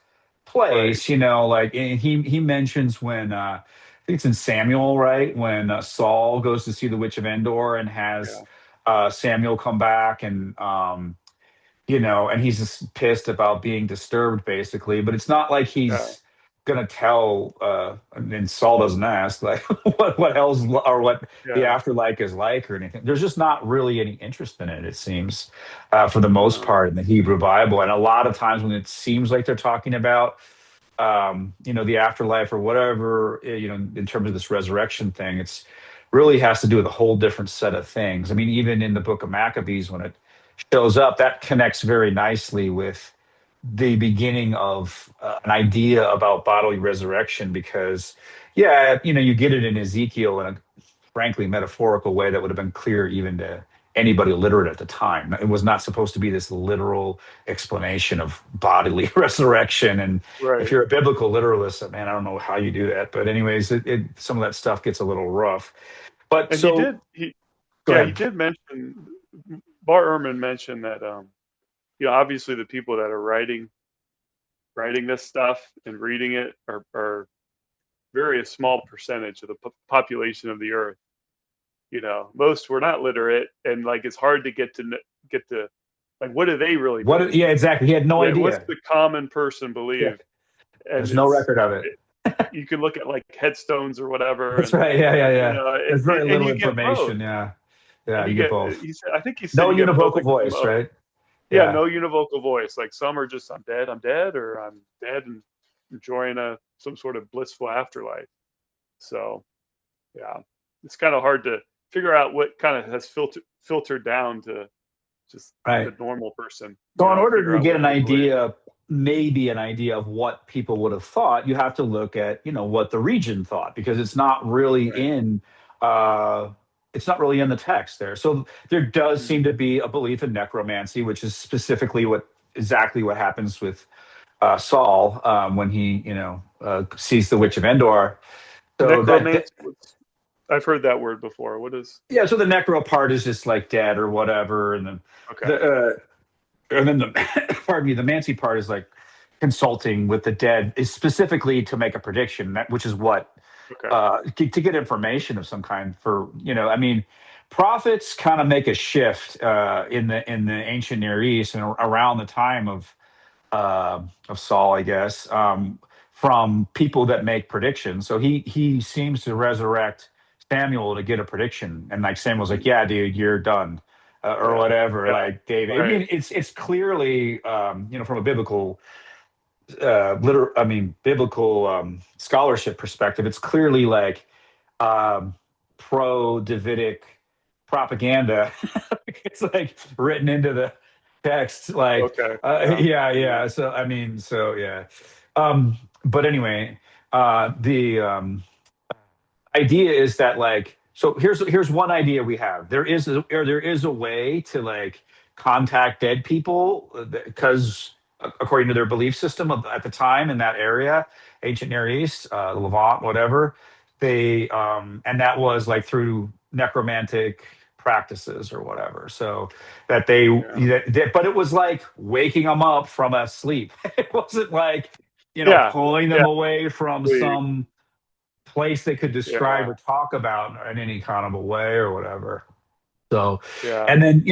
Right. place, like and he mentions when I think it's in Samuel, right? When Saul goes to see the witch of Endor and has Yeah. Samuel come back and he's just pissed about being disturbed, basically. But it's not like Yeah. he's gonna tell. And Saul doesn't ask like what hell's or what the Yeah. afterlife is like or anything. There's just not really any interest in it. It seems, for the most No. part, in the Hebrew Bible, and a lot of times when it seems like they're talking about the afterlife or whatever, in terms of this resurrection thing, it's really has to do with a whole different set of things. I mean, even in the book of Maccabees, when it shows up, that connects very nicely with the beginning of an idea about bodily resurrection because, yeah, you get it in Ezekiel in a frankly metaphorical way that would have been clear even to anybody literate at the time. It was not supposed to be this literal explanation of bodily resurrection. And if Right. you're a biblical literalist, man, I don't know how you do that. But anyways, some of that stuff gets a little rough. But And he so did he go yeah, he ahead. did mention Bart Ehrman mentioned that obviously the people that are writing this stuff and reading it are very a small percentage of the population of the earth. Most were not literate, and like it's hard to get to like what do they really What? believe? Yeah, exactly. He had no What's idea. the common person Yeah, believe? And there's no record of it. you can look at like headstones or whatever, That's and right. Yeah, yeah, yeah. There's very and little you get both. information. Yeah, yeah. And You you get get both. I think he said No you get both univocal voice, of right? yeah, Yeah, no univocal voice. Like some are just I'm dead, or I'm dead and enjoying a some sort of blissful afterlife. So yeah, it's kind of hard to figure out what kind of has filtered down to just right. the normal person. So in order Figure to out get what an they believe. idea, maybe an idea of what people would have thought, you have to look at, what the region thought, because Right. uh it's not really in the text there. So there does Mm. seem to be a belief in necromancy, which is specifically exactly what happens with Saul when he, sees the witch of Endor. So Necromancy. I've heard that word before. What is? yeah, so the necro part is just like dead or whatever, and then Okay. the and then the pardon me, the Mancy part is like consulting with the dead, is specifically to make a prediction, which is what Okay. to get information of some kind for I mean, prophets kind of make a shift in the ancient Near East and around the time of Saul, I guess, from people that make predictions. So he seems to resurrect Samuel to get a prediction, and like Samuel's like, Mm. "Yeah, dude, you're done," or Yeah. whatever. Yeah. Like David, I Right. mean, it's clearly from a biblical scholarship perspective, it's clearly like um, pro Davidic propaganda. It's like written into the text, like Okay. Yeah. yeah, Yeah. yeah. So I mean, so yeah. But anyway, the idea is that like so here's one idea we have. There is a way to like contact dead people because according to their belief system at the time in that area, ancient Near East, Levant, whatever, they and that was like through necromantic practices or whatever. So that Yeah. but it was like waking them up from a sleep. It wasn't like Yeah. pulling them Yeah. away from Sleep. some place they could describe Yeah. or talk about in any kind of a way or whatever. So, Yeah. and then,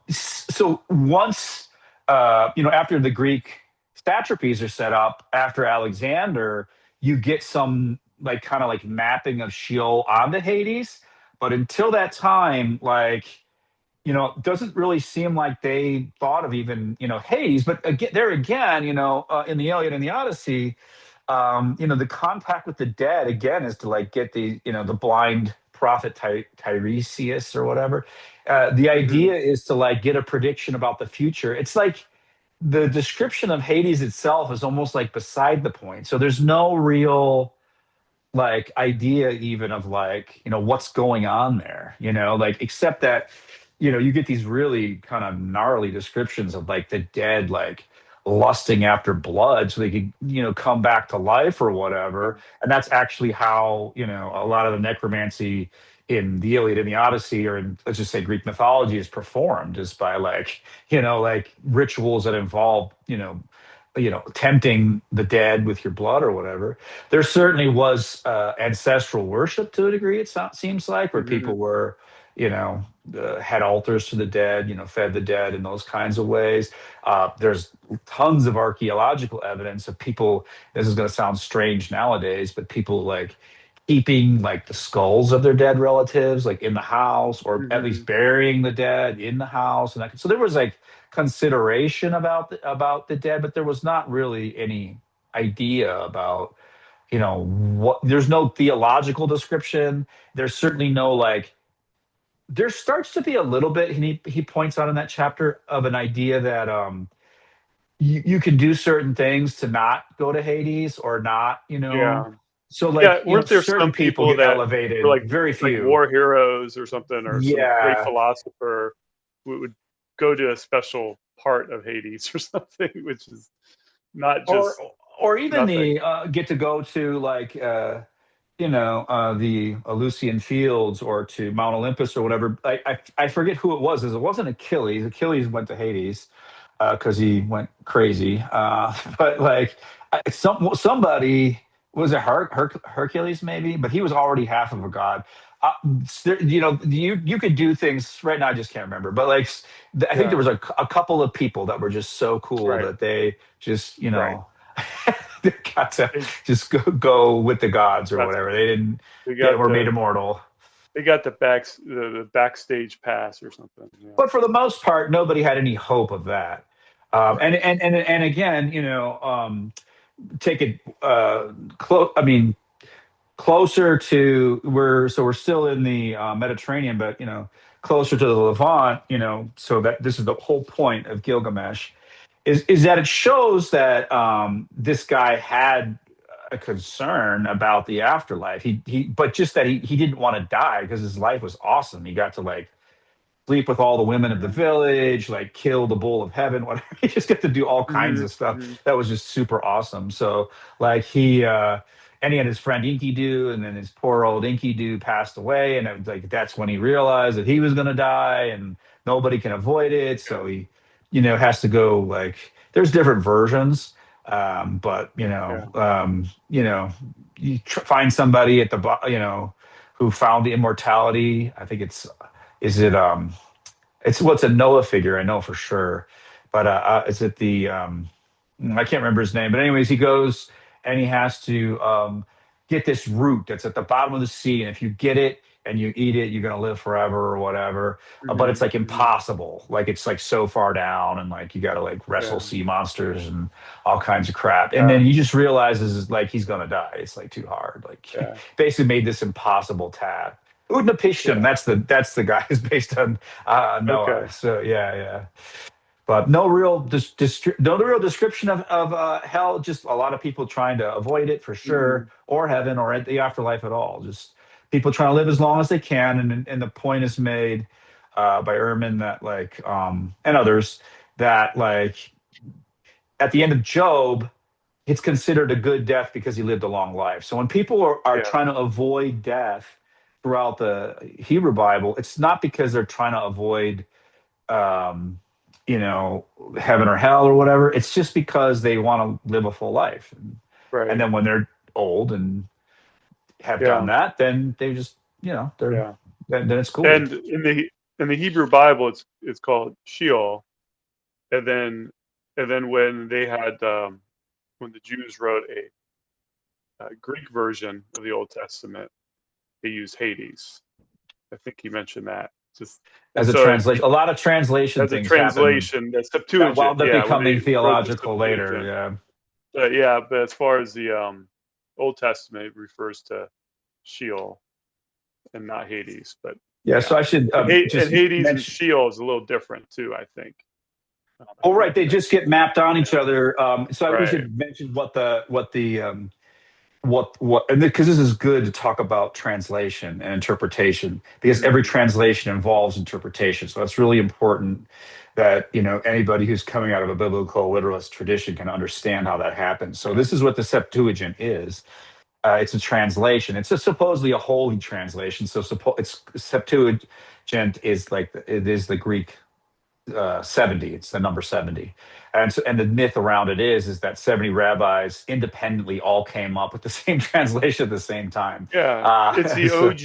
so once, after the Greek satrapies are set up after Alexander, you get some like kind of like mapping of Sheol onto Hades. But until that time, like, it doesn't really seem like they thought of even, Hades. But again, there again, in the Iliad and the Odyssey, the contact with the dead again is to like get the blind prophet Tiresias or whatever. The Hmm. idea is to like get a prediction about the future. It's like the description of Hades itself is almost like beside the point. So there's no real like idea even of like what's going on there, like except that you get these really kind of gnarly descriptions of like the dead like lusting after blood so they could come back to life or whatever. And that's actually how a lot of the necromancy in the Iliad and the Odyssey, or in, let's just say, Greek mythology, is performed, is by like like rituals that involve tempting the dead with your blood or whatever. There certainly was ancestral worship to a degree, seems like, where Hmm. people were, had altars to the dead, fed the dead in those kinds of ways. There's tons of archaeological evidence of people. This is going to sound strange nowadays, but people like keeping like the skulls of their dead relatives like in the house, or at least Hmm. burying the dead in the house, and that. So there was like consideration about the dead, but there was not really any idea about what. There's no theological description. There's certainly no like. There starts to be a little bit, and he points out in that chapter, of an idea that you can do certain things to not go to Hades or not, Yeah. so Yeah. like Weren't there certain some people people get that were elevated, very like few. war heroes or something, or some great Yeah. philosopher who would go to a special part of Hades or something, which is not or just or even nothing. the get to go to like the Elysian Fields or to Mount Olympus or whatever. I forget who it was. It wasn't Achilles. Achilles went to Hades because he went crazy. But like somebody, was it Hercules maybe? But he was already half of a god. You could do things right now. I just can't remember. But like I think there Yeah. was a couple of people that were just so cool Right. that they just Right. they got to They just go with the gods or got whatever. They didn't. they They got were made the immortal. the backstage pass or something. Yeah. But for the most part, nobody had any hope of that. And Right. again, take it close. I mean, closer to we're still in the Mediterranean, but closer to the Levant. So that this is the whole point of Gilgamesh is that it shows that this guy had a concern about the afterlife. But just that he didn't want to die because his life was awesome. He got to like sleep with all the women of the Hmm. village, like kill the bull of heaven, whatever. He just got to do all kinds Hmm. of stuff. Hmm. That was just super awesome. So like and he had his friend Enkidu, and then his poor old Enkidu passed away, and it was like that's when he realized that he was gonna die, and nobody can avoid it. So Yeah. he, has to go like there's different versions. But Yeah. you find somebody at the who found the immortality. I think is it it's what's a Noah figure, I know for sure. But is it the I can't remember his name. But anyways, he goes and he has to get this root that's at the bottom of the sea, and if you get it and you eat it, you're gonna live forever or whatever. But it's Hmm. like Hmm. impossible. Like it's like so far down, and like you got to like wrestle Yeah. sea monsters and all kinds of crap. And Yeah. then he just realizes like he's gonna die. It's like too hard. Like Yeah. basically made this impossible task. Utnapishtim, Yeah. that's the guy who's based on Noah. Okay. So yeah, yeah. But no real no real description of hell. Just a lot of people trying to avoid it for sure, Hmm. or heaven, or the afterlife at all. Just people trying to live as long as they can, and the point is made by Ehrman that like and others that like at the end of Job, it's considered a good death because he lived a long life. So when people are Yeah. trying to avoid death throughout the Hebrew Bible, it's not because they're trying to avoid, um, heaven or hell or whatever. It's just because they want to live a full life. And Right. then when they're old and have done Yeah. that, then they just, they're Yeah. then it's cool. And in the Hebrew Bible, it's called Sheol. And then when they had when the Jews wrote a Greek version of the Old Testament, they used Hades. I think he mentioned that. Just and As a so translation, a lot of translation as a things happen translation, the that Septuagint, wound up yeah, when becoming they wrote the theological later. Septuagint, Yeah. but as far as the Old Testament, it refers to Sheol and not Hades. But Yeah. So yeah, I should and just Hades and mention. Sheol is a little different too. I think. I Oh, forget right. if you They just mentioned get mapped on each that. other. We Right. should mention what and because this is good to talk about translation and interpretation because every Mm-hmm. translation involves interpretation. So it's really important that anybody who's coming out of a biblical literalist tradition can understand how that happens. So Yeah. this is what the Septuagint is. It's a translation. It's supposedly a holy translation. So it's Septuagint is like it is the Greek 70. It's the number 70. And the myth around it is that 70 rabbis independently all came up with the same translation at the same time. Yeah. It's the So OG.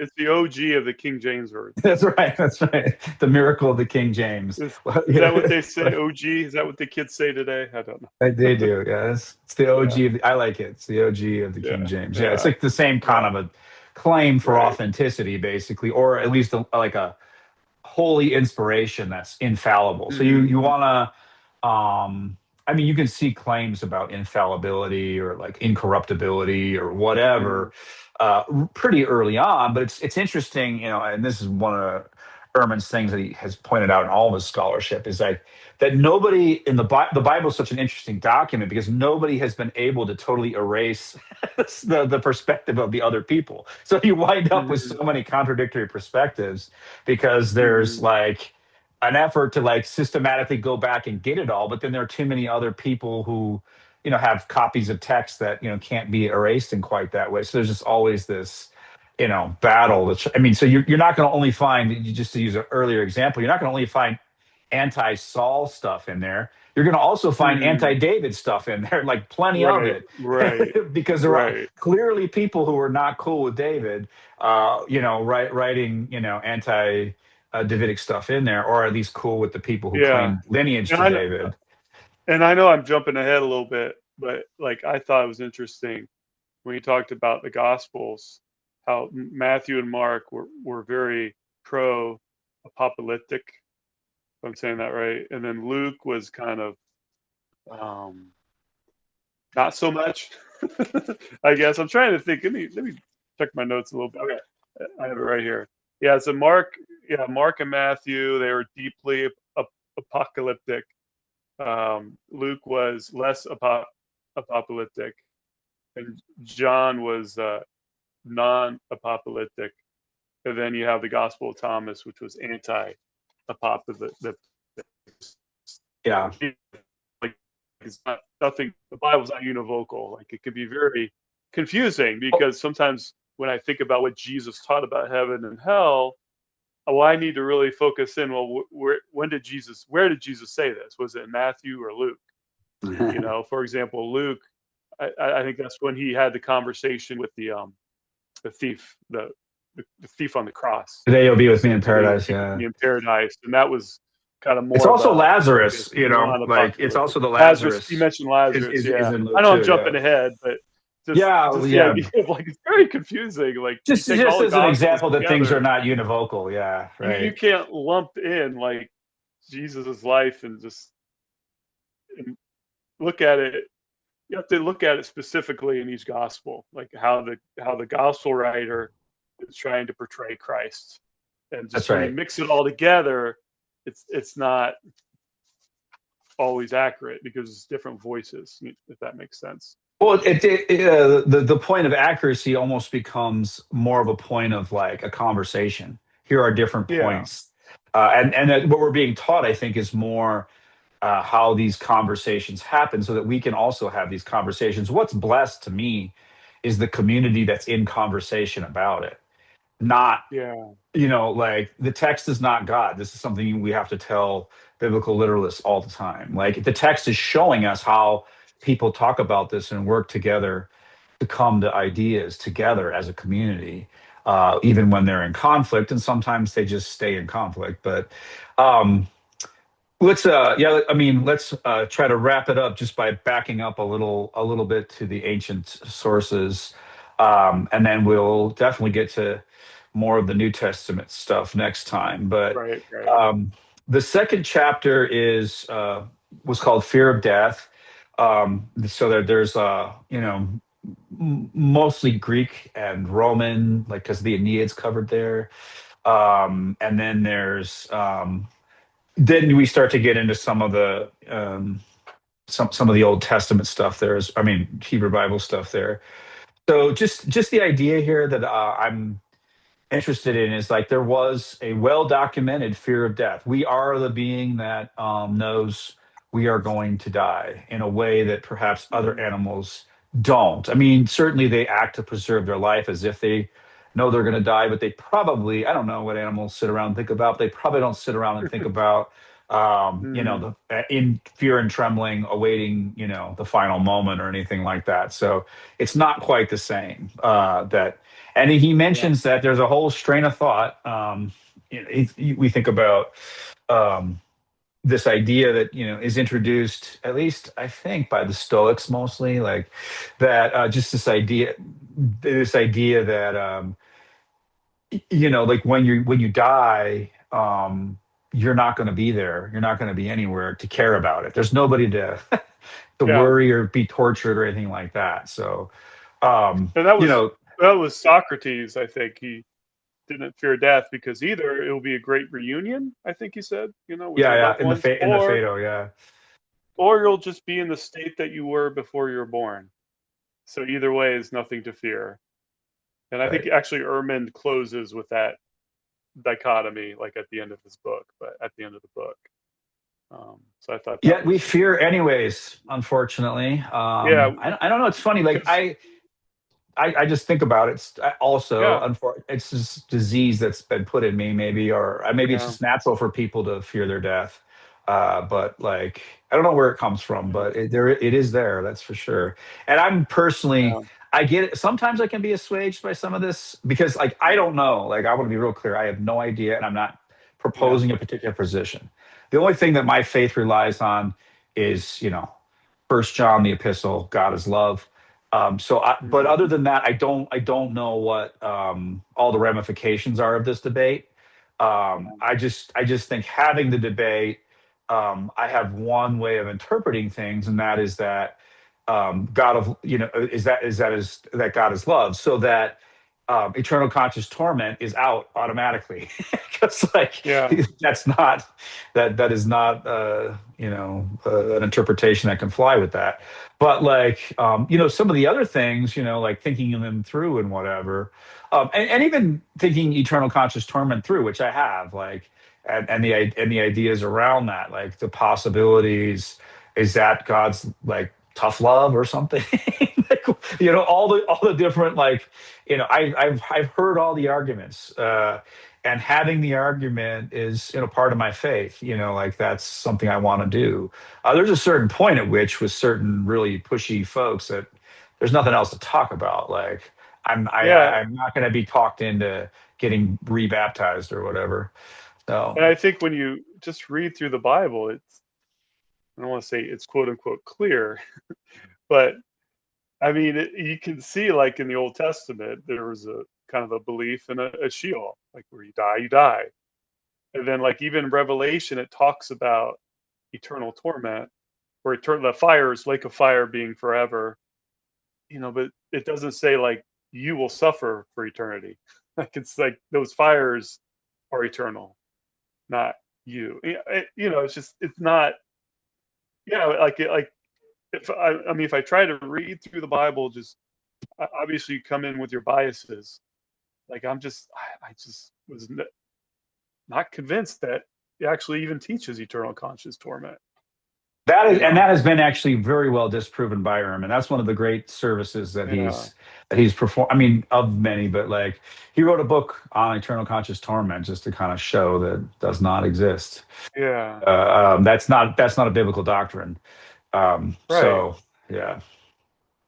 It's the OG of the King James version. that's right. That's right. The miracle of the King James. Is that what they say? OG? Is that what the kids say today? I don't They know. do. Yeah. It's the Yeah. OG I like it. It's the OG of the King Yeah. James. Yeah. It's Yeah. like the same kind Yeah. of a claim for Right. authenticity, basically, or at least like a holy inspiration that's infallible. So you Hmm. you want to I mean, you can see claims about infallibility or like incorruptibility or Hmm. whatever pretty early on, but it's interesting, and this is one of Ehrman's things that he has pointed out in all of his scholarship is like that nobody in the Bible is such an interesting document because nobody has been able to totally erase the perspective of the other people. So you wind up with Hmm. so many contradictory perspectives because there's Hmm. like an effort to like systematically go back and get it all, but then there are too many other people who have copies of text that can't be erased in quite that way. So there's just always this battle. I mean, so you're not going to only find, just to use an earlier example, you're not going to only find anti-Saul stuff in there. You're going to also find Hmm. anti-David stuff in there, like plenty of Right. it, Right. because there are Right. clearly people who are not cool with David, writing, Davidic stuff in there, or at least cool with the people who Yeah. claim lineage And to I know, David. and I know I'm jumping ahead a little bit, but like I thought it was interesting when you talked about the Gospels, how Matthew and Mark were very pro apocalyptic, if I'm saying that right, and then Luke was kind of um, not so much. I guess I'm trying to think. Let me check my notes a little bit. Okay, I have it right here. Yeah, so Mark and Matthew, they were deeply apocalyptic. Luke was less apocalyptic, and John was non-apocalyptic. And then you have the Gospel of Thomas, which was anti-apocalyptic. Yeah, Like it's not nothing. The Bible's not univocal. Like it can be very confusing because sometimes when I think about what Jesus taught about heaven and hell, well, I need to really focus in. Well, where did Jesus say this? Was it in Matthew or Luke? For example, Luke. I think that's when he had the conversation with the thief, the thief on the cross. today you'll be He with me said, in "Today you'll paradise. be with Yeah, me in paradise," and that was kind of it's more of also a, I Lazarus. guess, Like it's non-apocalyptic. also the Lazarus, you Lazarus mentioned is Lazarus, is yeah. in I Luke know I'm too. Yeah, jumping ahead, but just yeah, just the yeah. idea of like it's very confusing. Like you Just take just all the as an gospels example that things are together, not univocal. Yeah, you right. can't lump in like Jesus's life and just and look at it. You have to look at it specifically in each gospel, like how the gospel writer is trying to portray Christ, and That's just when you right. mix it all together, it's not always accurate because it's different voices, if that makes sense. Well, the point of accuracy almost becomes more of a point of like a conversation. Here are different Yeah, points, and that what we're being taught, I think, is more how these conversations happen, so that we can also have these conversations. What's blessed to me is the community that's in conversation about it, not yeah, like the text is not God. This is something we have to tell biblical literalists all the time. Like the text is showing us how people talk about this and work together to come to ideas together as a community, even when they're in conflict, and sometimes they just stay in conflict. But um, let's yeah, I mean, let's try to wrap it up just by backing up a little bit to the ancient sources, and then we'll definitely get to more of the New Testament stuff next time. But Right, right. um, the second chapter is was called Fear of Death. So there's you know, mostly Greek and Roman, like because the Aeneid's covered there. And then there's then we start to get into some of the some of the Old Testament stuff. There's, I mean, Hebrew Bible stuff there. So just the idea here that I'm interested in is like there was a well documented fear of death. We are the being that knows we are going to die in a way that perhaps other Mhm. animals don't. I mean, certainly they act to preserve their life as if they know they're going to die, but they probably, I don't know what animals sit around and think about. They probably don't sit around and think about, you Mhm. know, in fear and trembling, awaiting, you know, the final moment or anything like that. So it's not quite the same. That and he Yeah, mentions that there's a whole strain of thought. We think about um, this idea that is introduced, at least I think, by the Stoics mostly, like that. Just this idea that like when you die, you're not going to be there. You're not going to be anywhere to care about it. There's nobody to to yeah. worry or be tortured or anything like that. So, And that was Socrates. I think he didn't fear death because either it will be a great reunion. I think he said, with yeah, your yeah, loved ones, in the Phaedo, yeah. or you'll just be in the state that you were before you were born. So either way is nothing to fear. And I think Right. actually Ehrman closes with that dichotomy, like at the end of his book, but at the end of the book. So I thought that Yet we was, fear anyways, unfortunately. yeah, I don't know. It's funny. Like because I just think about it. Also, yeah, it's just disease that's been put in me, maybe, or maybe it's yeah, just natural for people to fear their death. But like, I don't know where it comes from, but it is there. That's for sure. And I'm personally, yeah, I get it. Sometimes I can be assuaged by some of this because, like, I don't know. Like, I want to be real clear. I have no idea, and I'm not yeah, proposing a particular position. The only thing that my faith relies on is, First John, the epistle, God is love. But mhm, other than that, I don't know what all the ramifications are of this debate. yeah, I just think having the debate, I have one way of interpreting things, and that is that God of is that God is love, so that eternal conscious torment is out automatically because like yeah, that's not that is not an interpretation that can fly with that. But like some of the other things, like thinking them through and whatever, and even thinking eternal conscious torment through, which I have, like, and the ideas around that, like the possibilities, is that God's like tough love or something? Like, all the different, like, I've heard all the arguments, and having the argument is part of my faith. Like that's something I want to do. There's a certain point at which, with certain really pushy folks, that there's nothing else to talk about. Like yeah. I'm not going to be talked into getting rebaptized or whatever. So And I think when you just read through the Bible, I don't want to say it's quote unquote clear, but I mean, you can see, like in the Old Testament, there was a kind of a belief in a Sheol, like where you die, you die. And then, like even Revelation, it talks about eternal torment, or the fires, lake of fire being forever. But it doesn't say like you will suffer for eternity. Like it's like those fires are eternal, not you. It's just it's not. Yeah, like if I mean, if I try to read through the Bible, just obviously you come in with your biases. Like I just was not convinced that it actually even teaches eternal conscious torment. You and know? that has been actually very well disproven by Ehrman. That's one of the great services that Yeah, he's performed. I mean, of many, but like he wrote a book on eternal conscious torment just to kind of show that it does not exist. yeah, That's not a biblical doctrine. right. So yeah.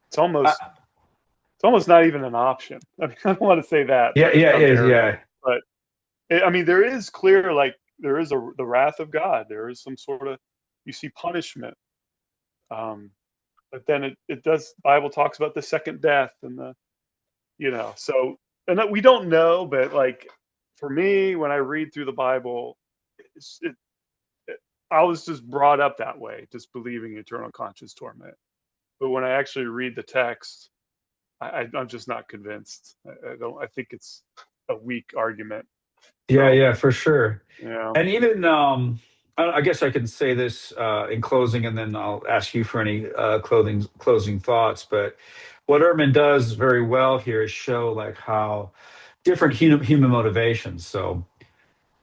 It's Uh, almost. it's almost not even an option. I mean, I don't want to say that, Yeah, but it yeah, sounds yeah, arrogant. yeah, But I mean, there is clear, like there is the wrath of God. There is some sort of, you see punishment. Um, but then it does. Bible talks about the second death and the, so, and that we don't know, but like for me, when I read through the Bible, it's, it I was just brought up that way, just believing eternal conscious torment. But when I actually read the text, I'm just not convinced. I don't. I think it's a weak argument. yeah, So yeah, for sure. yeah, And even I guess I can say this in closing, and then I'll ask you for any closing thoughts. But what Ehrman does very well here is show like how different human motivations. So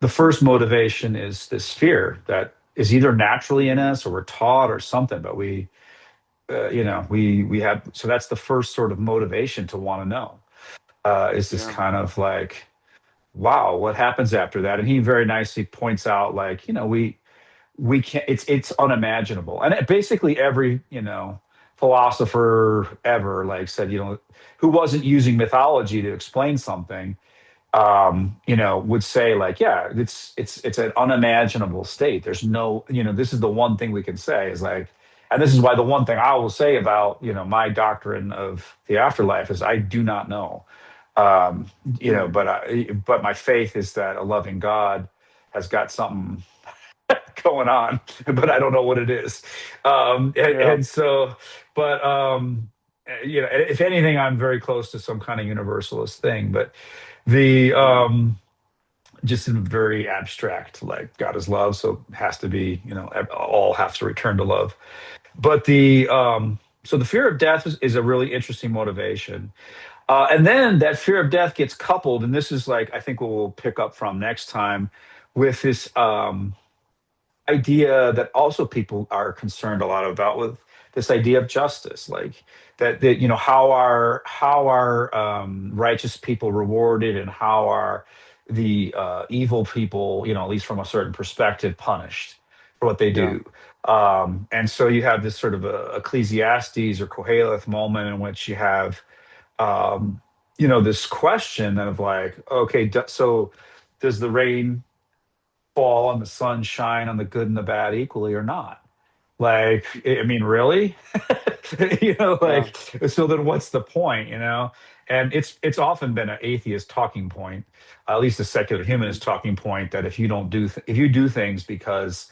the first motivation is this fear that is either naturally in us or we're taught or something, but we have, so that's the first sort of motivation to want to know, is this yeah, kind of like, wow, what happens after that? And he very nicely points out like, we can't, it's unimaginable. And basically every, philosopher ever like said, who wasn't using mythology to explain something, would say like, yeah, it's an unimaginable state. There's no, this is the one thing we can say is like, and this is why the one thing I will say about, my doctrine of the afterlife is I do not know. Um, mm, but my faith is that a loving God has got something going on, but I don't know what it is. yeah, And so, but if anything, I'm very close to some kind of universalist thing, but the yeah, just in very abstract, like God is love, so it has to be, all have to return to love. But so the fear of death is a really interesting motivation. And then that fear of death gets coupled, and this is like I think what we'll pick up from next time with this idea that also people are concerned a lot about, with this idea of justice, like that how are righteous people rewarded, and how are the evil people, at least from a certain perspective, punished for what they yeah, do. And so you have this sort of a Ecclesiastes or Koheleth moment in which you have um, this question of like, okay, so does the rain fall and the sun shine on the good and the bad equally or not? Like, I mean, really? yeah, Like, so then what's the point, And it's often been an atheist talking point, at least a secular hmm humanist talking point, that if you do things because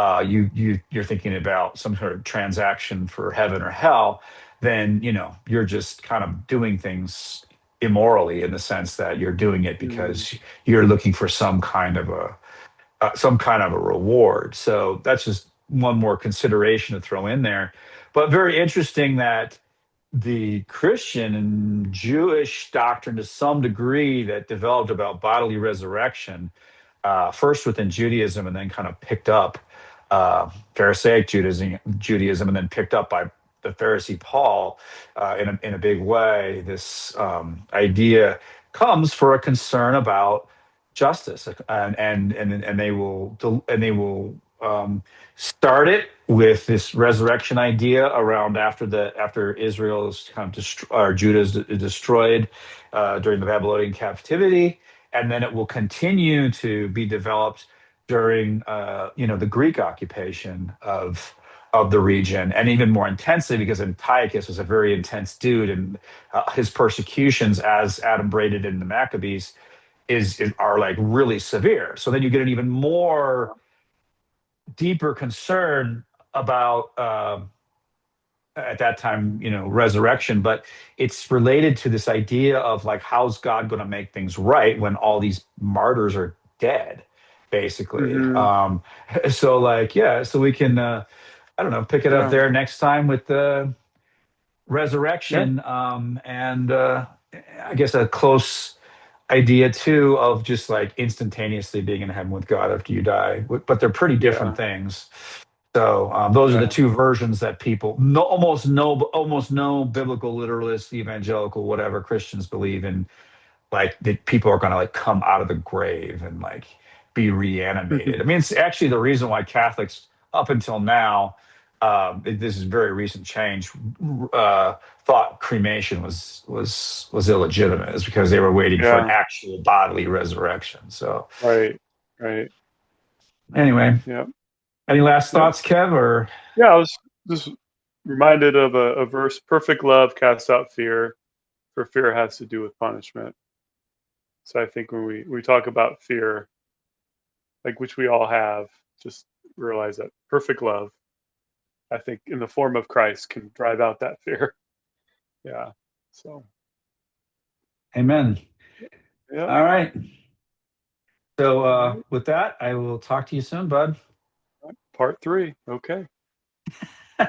you're thinking about some sort of transaction for heaven or hell, then you're just kind of doing things immorally, in the sense that you're doing it hmm because you're looking for some kind of a reward. So that's just one more consideration to throw in there. But very interesting that the Christian and Jewish doctrine, to some degree, that developed about bodily resurrection, first within Judaism and then kind of picked up Pharisaic Judaism, and then picked up by the Pharisee Paul in a big way. This idea comes for a concern about justice, and they will start it with this resurrection idea around after Israel's kind of or Judah's destroyed during the Babylonian captivity, and then it will continue to be developed during the Greek occupation of the region, and even more intensely because Antiochus was a very intense dude, and his persecutions, as adumbrated in the Maccabees, are like really severe. So then you get an even more deeper concern about at that time, resurrection, but it's related to this idea of like, how's God going to make things right when all these martyrs are dead, basically. hmm So like, yeah, so we can, I don't know, pick it up yeah, there next time with the yeah, resurrection, and I guess a close idea too of just like instantaneously being in heaven with God after you die, but they're pretty different yeah, things. So those are the yeah, two versions that people, no, almost no biblical literalist, evangelical, whatever Christians believe in, like that people are going to like come out of the grave and like be reanimated. I mean, it's actually the reason why Catholics up until now, this is very recent change, uh, thought cremation was illegitimate is because they were waiting for an Yeah. actual bodily resurrection. So Right. Right. anyway, Yeah. any last Yep. thoughts, Kev? Or Yeah. I was just reminded of a verse: "Perfect love casts out fear, for fear has to do with punishment." So I think when we talk about fear, like which we all have, just realize that perfect love, I think, in the form of Christ, can drive out that fear. Yeah. So. amen. Yep. All right. So All right. with that, I will talk to you soon, bud. Part three. Okay.